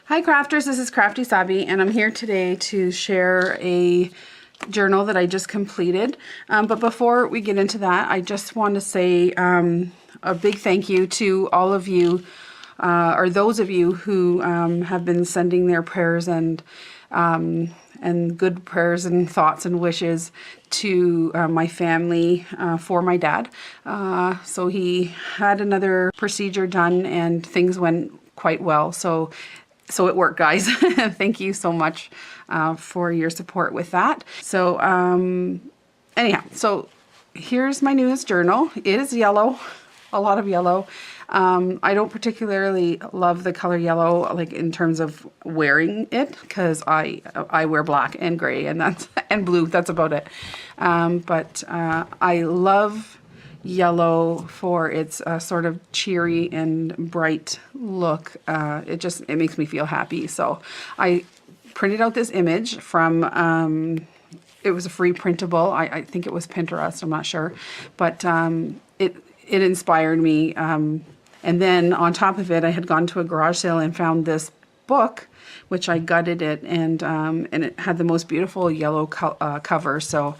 Hi crafters, this is Crafty Sabby and I'm here today to share a journal that I just completed. But before we get into that, I just want to say a big thank you to all of you, or those of you who have been sending their prayers and good prayers and thoughts and wishes to my family for my dad. So he had another procedure done and things went quite well. So it worked, guys. Thank you so much for your support with that. So anyhow, so here's my newest journal. It is yellow, a lot of yellow. I don't particularly love the color yellow, like in terms of wearing it, because I wear black and gray and blue. That's about it. But I love yellow for its sort of cheery and bright look. It makes me feel happy. So I printed out this image from it was a free printable. I think it was Pinterest, I'm not sure, but it inspired me. And then on top of it, I had gone to a garage sale and found this book, which I gutted it, and it had the most beautiful yellow cover. So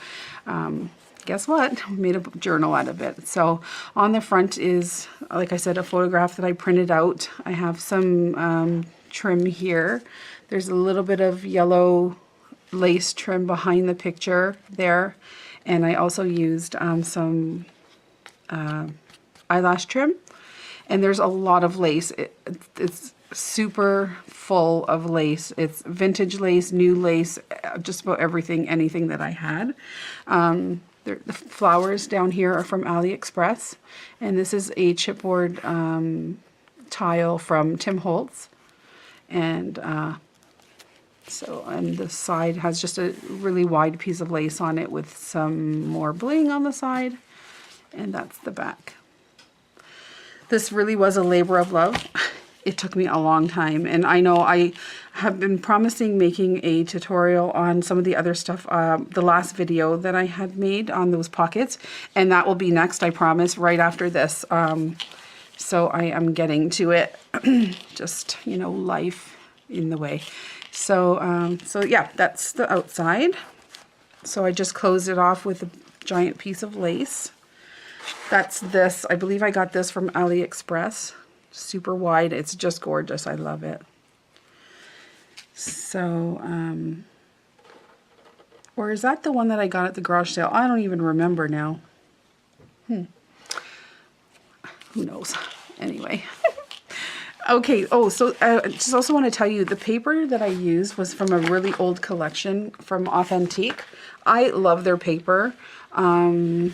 guess what? I made a journal out of it. So on the front is, like I said, a photograph that I printed out. I have some trim here. There's a little bit of yellow lace trim behind the picture there. And I also used some eyelash trim. And there's a lot of lace. It's super full of lace. It's vintage lace, new lace, just about everything, anything that I had. The flowers down here are from AliExpress, and this is a chipboard tile from Tim Holtz, and and the side has just a really wide piece of lace on it with some more bling on the side, and that's the back. This really was a labor of love. It took me a long time, and I know I have been promising making a tutorial on some of the other stuff, the last video that I had made on those pockets, and that will be next, I promise, right after this. So I am getting to it. Just, you know, life in the way. So, so yeah, that's the outside. So I just closed it off with a giant piece of lace. That's this. I believe I got this from AliExpress. Super wide. It's just gorgeous. I love it. So, or is that the one that I got at the garage sale? I don't even remember now. Who knows? Anyway. Okay. Oh, so I just also want to tell you the paper that I used was from a really old collection from Authentique. I love their paper. I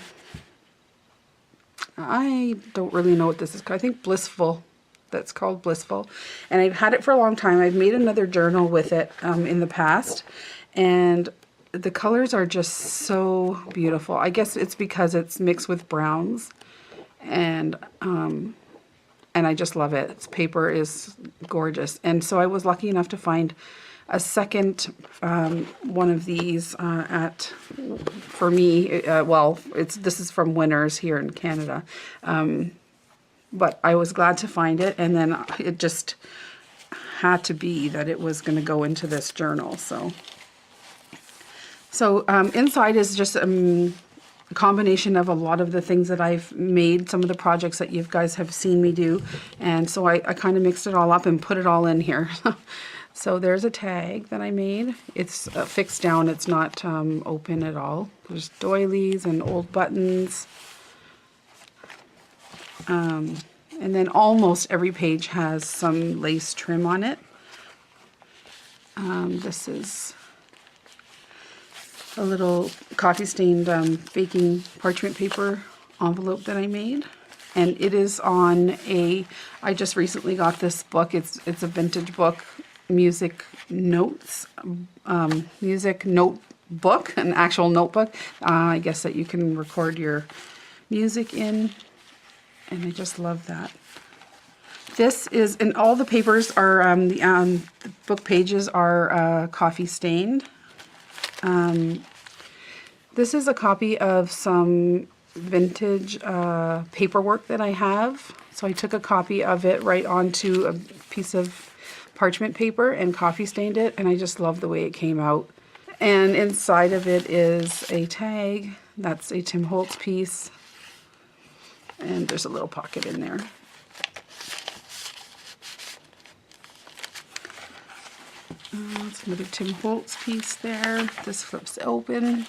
don't really know what this is. I think Blissful. That's called Blissful. And I've had it for a long time. I've made another journal with it in the past. And the colors are just so beautiful. I guess it's because it's mixed with browns. And I just love it. Its paper is gorgeous. And so I was lucky enough to find a second one of these for me, well, this is from Winners here in Canada. But I was glad to find it, and then it just had to be that it was going to go into this journal. So inside is just a combination of a lot of the things that I've made, some of the projects that you guys have seen me do, and so I kind of mixed it all up and put it all in here. So there's a tag that I made. It's fixed down. It's not open at all. There's doilies and old buttons. And then almost every page has some lace trim on it. This is a little coffee-stained baking parchment paper envelope that I made. And it is on I just recently got this book. It's a vintage book, music notes, music notebook, an actual notebook. I guess that you can record your music in. And I just love that. This is, and all the papers are, the book pages are coffee stained. This is a copy of some vintage paperwork that I have. So I took a copy of it right onto a piece of parchment paper and coffee stained it, and I just love the way it came out. And inside of it is a tag. That's a Tim Holtz piece. And there's a little pocket in there. It's another Tim Holtz piece there. This flips open.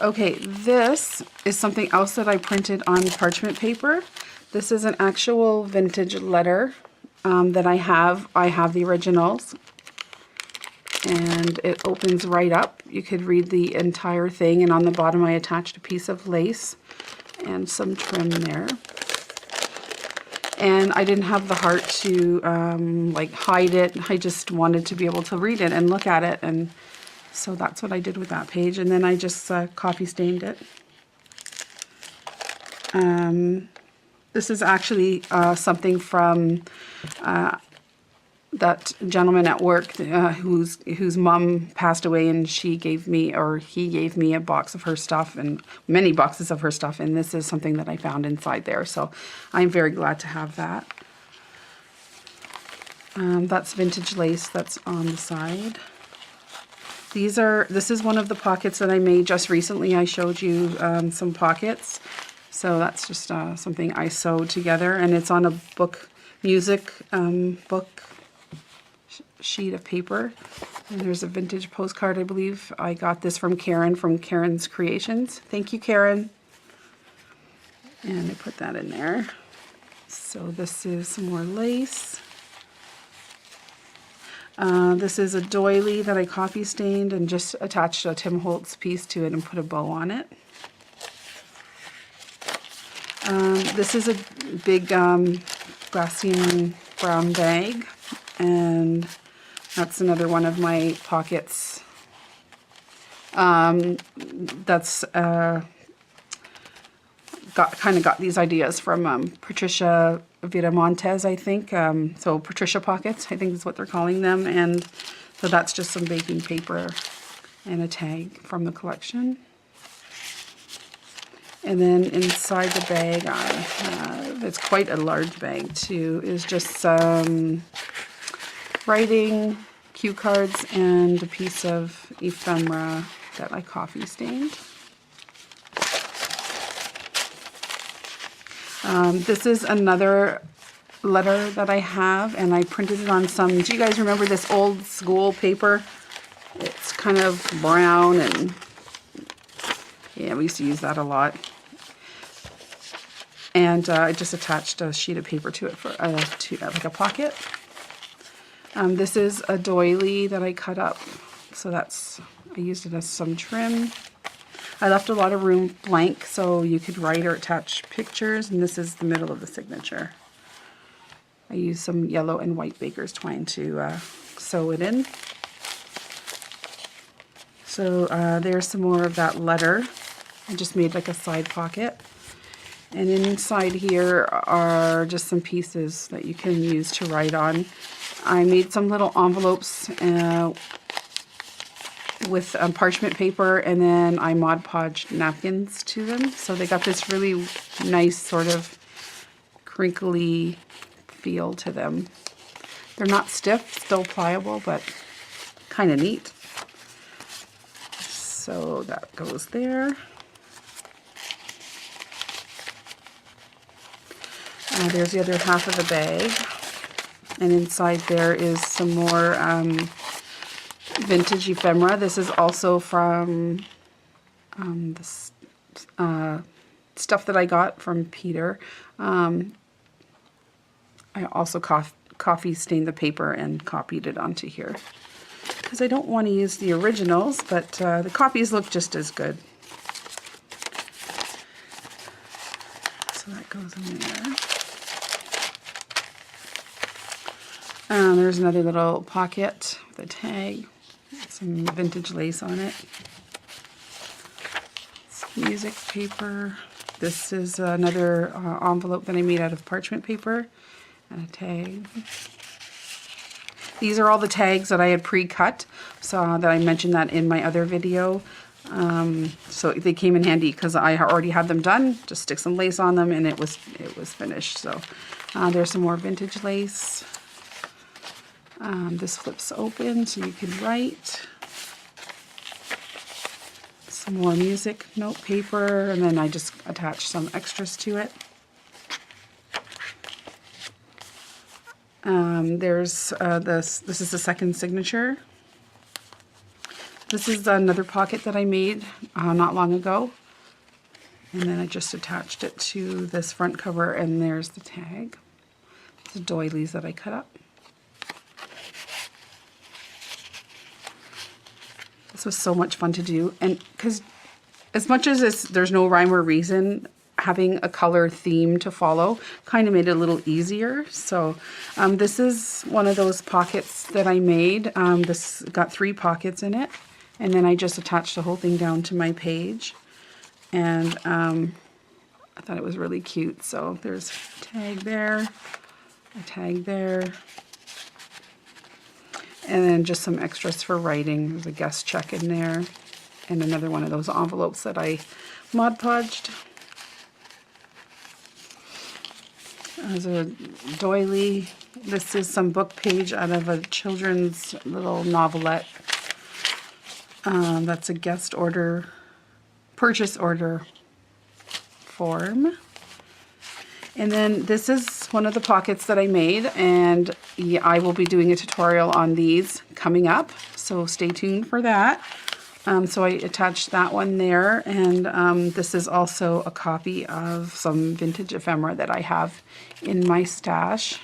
Okay, this is something else that I printed on parchment paper. This is an actual vintage letter that I have. I have the originals. And it opens right up. You could read the entire thing, and on the bottom I attached a piece of lace and some trim there. And I didn't have the heart to like hide it. I just wanted to be able to read it and look at it, and so that's what I did with that page. And then I just coffee stained it. This is actually something from that gentleman at work whose mom passed away, and she gave me, or he gave me, a box of her stuff, and many boxes of her stuff, and this is something that I found inside there, so I'm very glad to have that. That's vintage lace that's on the side. This is one of the pockets that I made just recently. I showed you some pockets, so that's just something I sewed together, and it's on a book, music book sheet of paper. And there's a vintage postcard. I believe I got this from Karen, from Karen's Creations. Thank you, Karen. And I put that in there. So this is some more lace. This is a doily that I coffee stained and just attached a Tim Holtz piece to it and put a bow on it. This is a big glassine brown bag, and that's another one of my pockets. That's got these ideas from Patricia Viramontes, I think. So Patricia pockets, I think is what they're calling them. And so that's just some baking paper and a tag from the collection. And then inside the bag I have, it's quite a large bag too, is just some writing, cue cards, and a piece of ephemera that I coffee stained. This is another letter that I have, and I printed it on some, do you guys remember this old school paper? It's kind of brown, and yeah, we used to use that a lot. And I just attached a sheet of paper to it for like a pocket. This is a doily that I cut up, so I used it as some trim. I left a lot of room blank so you could write or attach pictures, and this is the middle of the signature. I used some yellow and white baker's twine to sew it in. So there's some more of that letter. I just made like a side pocket. And inside here are just some pieces that you can use to write on. I made some little envelopes with parchment paper, and then I Mod Podged napkins to them. So they got this really nice sort of crinkly feel to them. They're not stiff, still pliable, but kind of neat. So that goes there. There's the other half of the bag, and inside there is some more vintage ephemera. This is also from the stuff that I got from Peter. I also coffee stained the paper and copied it onto here, because I don't want to use the originals, but the copies look just as good. So that goes in there. There's another little pocket with a tag, some vintage lace on it. Some music paper. This is another envelope that I made out of parchment paper, and a tag. These are all the tags that I had pre-cut, so that I mentioned that in my other video. So they came in handy because I already had them done. Just stick some lace on them, and it was finished. So There's some more vintage lace. This flips open so you can write. Some more music note paper, and then I just attached some extras to it. There's this is the second signature. This is another pocket that I made not long ago. And then I just attached it to this front cover, and there's the tag. The doilies that I cut up. This was so much fun to do, and because as much as there's no rhyme or reason, having a color theme to follow kind of made it a little easier. So this is one of those pockets that I made. This got 3 pockets in it, and then I just attached the whole thing down to my page. And I thought it was really cute. So there's a tag there, a tag there, and then just some extras for writing. There's a guest check in there, and another one of those envelopes that I Mod Podged. There's a doily. This is some book page out of a children's little novelette. That's a guest order, purchase order form. And then this is one of the pockets that I made, and yeah, I will be doing a tutorial on these coming up, so stay tuned for that. So I attached that one there, and this is also a copy of some vintage ephemera that I have in my stash.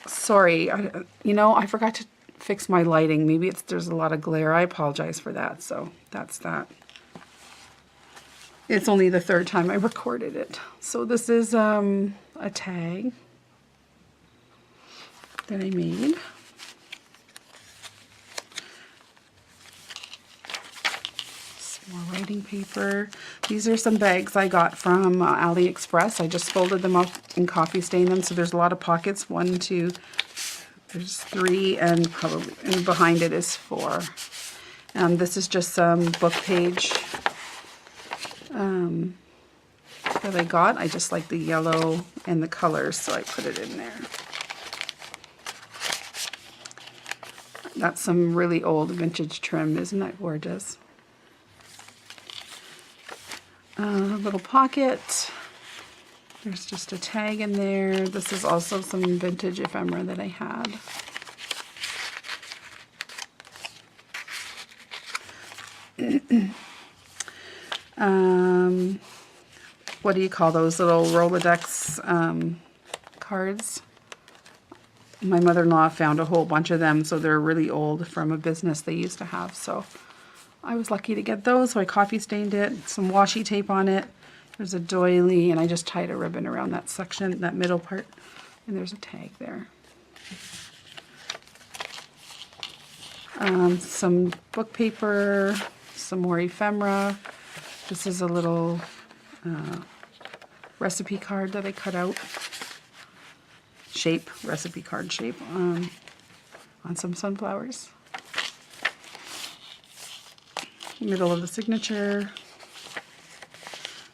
Sorry, I forgot to fix my lighting. Maybe there's a lot of glare. I apologize for that. So that's that. It's only the 3rd time I recorded it. So this is a tag that I made. Some more writing paper. These are some bags I got from AliExpress. I just folded them up and coffee stained them. So there's a lot of pockets. 1, 2, there's 3, and behind it is 4. This is just some book page that I got. I just like the yellow and the colors, so I put it in there. That's some really old vintage trim. Isn't that gorgeous? Little pocket. There's just a tag in there. This is also some vintage ephemera that I had. What do you call those little Rolodex cards? My mother-in-law found a whole bunch of them, so they're really old, from a business they used to have. So I was lucky to get those, so I coffee stained it, some washi tape on it. There's a doily, and I just tied a ribbon around that section, that middle part, and there's a tag there. Some book paper, some more ephemera. This is a little recipe card that I cut out. Recipe card shape on some sunflowers. Middle of the signature.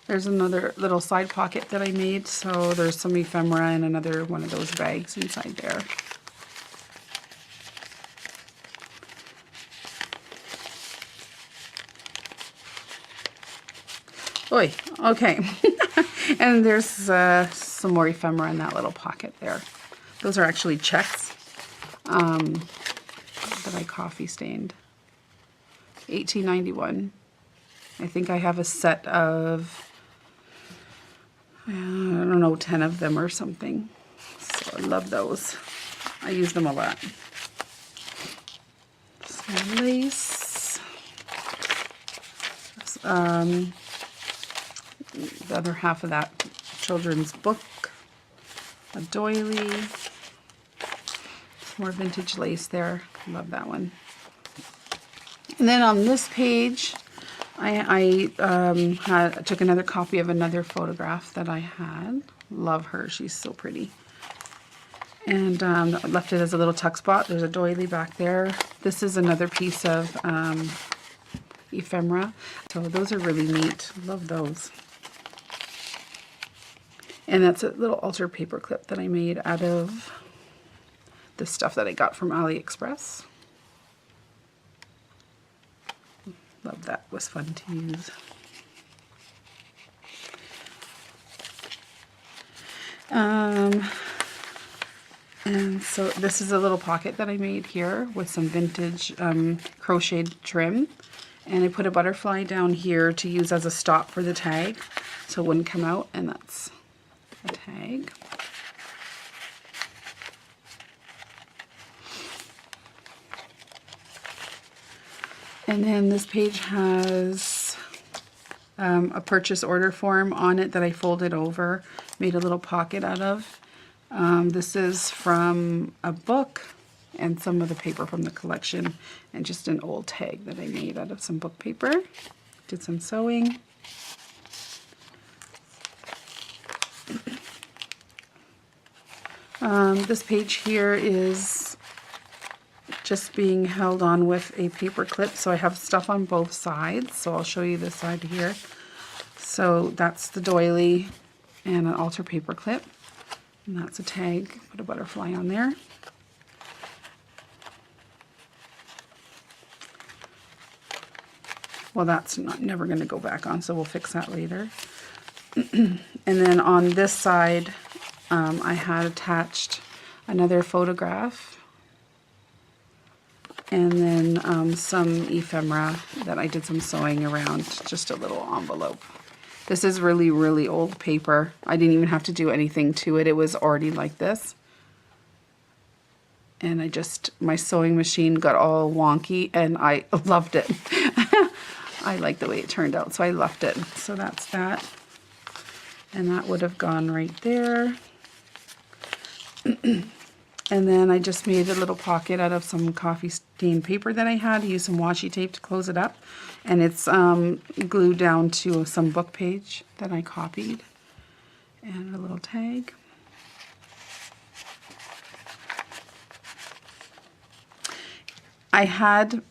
There's another little side pocket that I made, so there's some ephemera and another one of those bags inside there. Oy, okay. And there's some more ephemera in that little pocket there. Those are actually checks that I coffee stained. $18.91. I think I have a set of, I don't know, 10 of them or something. So I love those. I use them a lot. Some lace. The other half of that children's book. A doily. Some more vintage lace there. Love that one. And then on this page, I took another copy of another photograph that I had. Love her. She's so pretty. And left it as a little tuck spot. There's a doily back there. This is another piece of ephemera. So those are really neat. Love those. And that's a little altar paper clip that I made out of the stuff that I got from AliExpress. Love that, was fun to use. And so this is a little pocket that I made here with some vintage crocheted trim. And I put a butterfly down here to use as a stop for the tag so it wouldn't come out, and that's a tag. And then this page has a purchase order form on it that I folded over, made a little pocket out of. This is from a book and some of the paper from the collection, and just an old tag that I made out of some book paper. Did some sewing. This page here is just being held on with a paper clip, so I have stuff on both sides, so I'll show you this side here. So that's the doily and an altar paper clip, and that's a tag. Put a butterfly on there. Well, that's never going to go back on, so we'll fix that later. And then on this side, I had attached another photograph, and then some ephemera that I did some sewing around, just a little envelope. This is really, really old paper. I didn't even have to do anything to it. It was already like this. And my sewing machine got all wonky, and I loved it. I like the way it turned out, so I left it. So that's that. And that would have gone right there. And then I just made a little pocket out of some coffee stained paper that I had. I used some washi tape to close it up. And it's glued down to some book page that I copied. And a little tag. I had...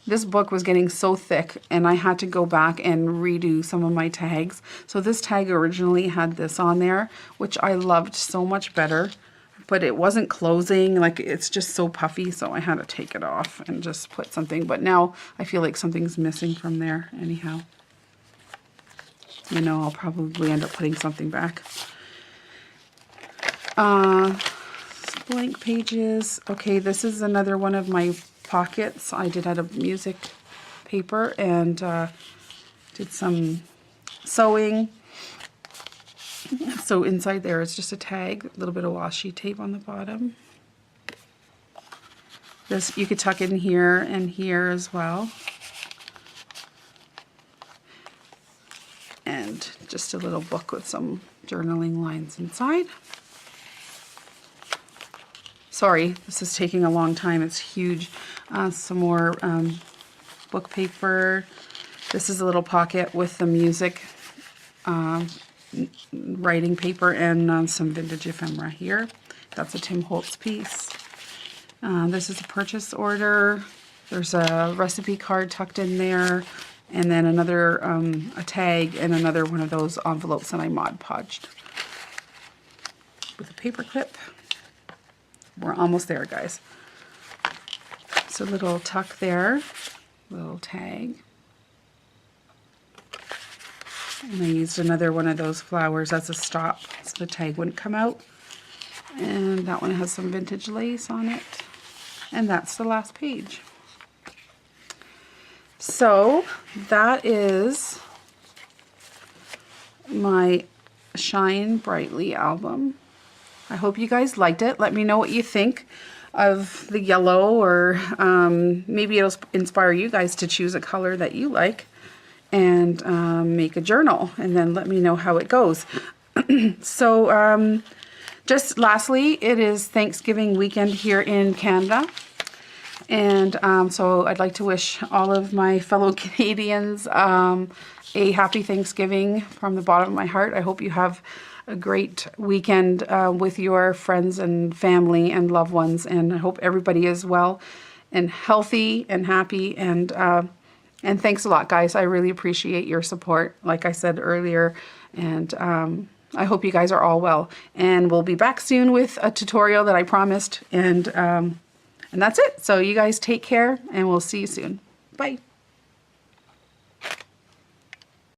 This book was getting so thick, and I had to go back and redo some of my tags. So this tag originally had this on there, which I loved so much better, but it wasn't closing. Like, it's just so puffy, so I had to take it off and just put something. But now I feel like something's missing from there anyhow. You know, I'll probably end up putting something back. Blank pages. Okay, this is another one of my pockets I did out of music paper, and did some sewing. So inside there is just a tag, a little bit of washi tape on the bottom. This you could tuck in here and here as well. And just a little book with some journaling lines inside. Sorry, this is taking a long time. It's huge. Some more book paper. This is a little pocket with the music writing paper and some vintage ephemera here. That's a Tim Holtz piece. This is a purchase order. There's a recipe card tucked in there, and then another a tag and another one of those envelopes that I Mod Podged with a paper clip. We're almost there, guys. So little tuck there, little tag. And I used another one of those flowers as a stop so the tag wouldn't come out. And that one has some vintage lace on it. And that's the last page. So that is my Shine Brightly album. I hope you guys liked it. Let me know what you think of the yellow, or maybe it'll inspire you guys to choose a color that you like and make a journal, and then let me know how it goes. So just lastly, it is Thanksgiving weekend here in Canada, and so I'd like to wish all of my fellow Canadians a happy Thanksgiving from the bottom of my heart. I hope you have a great weekend with your friends and family and loved ones, and I hope everybody is well and healthy and happy, and thanks a lot, guys. I really appreciate your support, like I said earlier, and I hope you guys are all well. And we'll be back soon with a tutorial that I promised. And that's it. So you guys take care, and we'll see you soon. Bye.